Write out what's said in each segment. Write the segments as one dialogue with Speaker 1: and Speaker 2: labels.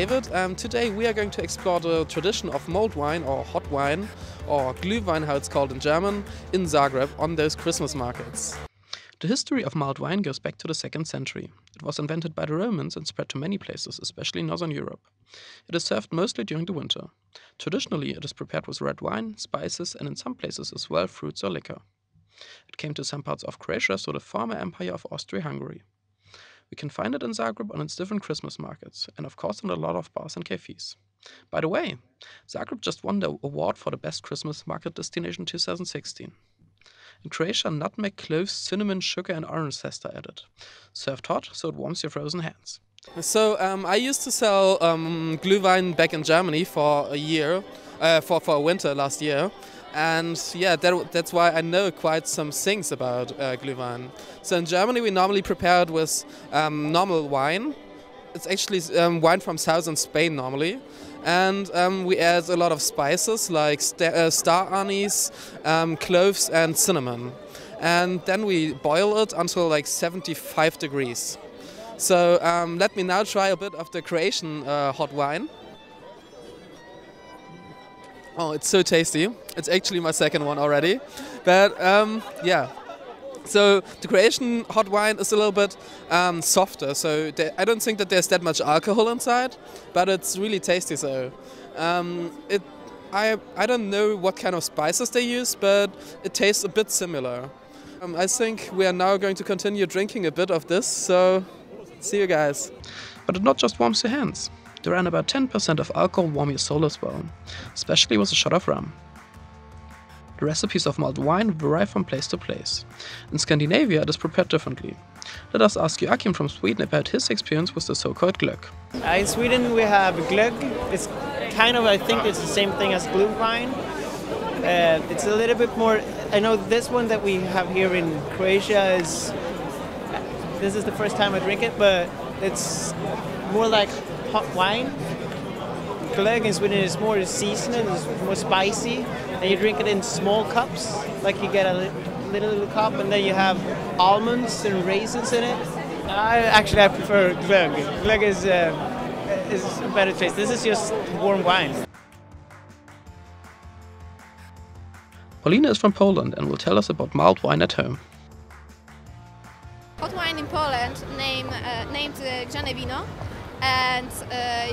Speaker 1: David. Today we are going to explore the tradition of mulled wine or hot wine or Glühwein, how it's called in German, in Zagreb on those Christmas markets. The history of mulled wine goes back to the 2nd century. It was invented by the Romans and spread to many places, especially in Northern Europe. It is served mostly during the winter. Traditionally, it is prepared with red wine, spices, and in some places as well fruits or liquor. It came to some parts of Croatia, so the former empire of Austria-Hungary. We can find it in Zagreb on its different Christmas markets, and of course in a lot of bars and cafes. By the way, Zagreb just won the award for the best Christmas market destination 2016. In Croatia, nutmeg, cloves, cinnamon, sugar and orange zest are added. Served hot, so it warms your frozen hands. So I used to sell Glühwein back in Germany for a year, for a winter last year. And yeah, that's why I know quite some things about Glühwein. So in Germany we normally prepare it with normal wine. It's actually wine from southern Spain normally. And we add a lot of spices like star anise, cloves and cinnamon. And then we boil it until like 75 degrees. So let me now try a bit of the Croatian hot wine. Oh, it's so tasty. It's actually my second one already. But yeah. So the Croatian hot wine is a little bit softer, so I don't think that there's that much alcohol inside, but it's really tasty. So I don't know what kind of spices they use, but it tastes a bit similar. I think we are now going to continue drinking a bit of this, so see you guys. But it not just warms your hands. The around about 10% of alcohol warm your soul as well, especially with a shot of rum. The recipes of mulled wine vary from place to place. In Scandinavia, it is prepared differently. Let us ask Joachim from Sweden about his experience with the so-called glögg.
Speaker 2: In Sweden we have glögg. It's kind of, I think it's the same thing as Glühwein. It's a little bit more, I know this one that we have here in Croatia this is the first time I drink it, but it's more like hot wine. Glögg in Sweden is more seasoned, it's more spicy, and you drink it in small cups, like you get a little cup, and then you have almonds and raisins in it. I prefer glögg. Glögg is a better taste. This is just warm wine.
Speaker 1: Paulina is from Poland and will tell us about mulled wine at home.
Speaker 3: Hot wine in Poland named Grzane Wino. And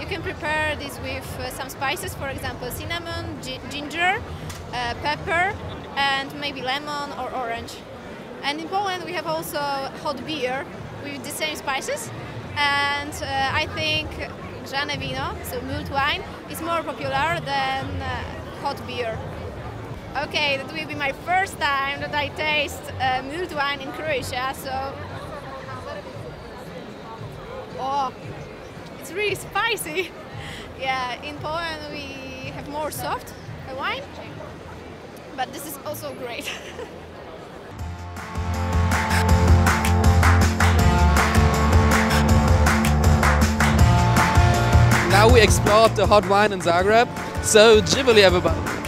Speaker 3: you can prepare this with some spices, for example cinnamon, ginger, pepper and maybe lemon or orange. And in Poland we have also hot beer with the same spices, and I think Grzane Wino, so mulled wine, is more popular than hot beer. Okay, that will be my first time that I taste mulled wine in Croatia, so oh, it's really spicy. Yeah, in Poland we have more soft wine, but this is also great. Now we explored the hot wine in Zagreb, so Ghibli everybody.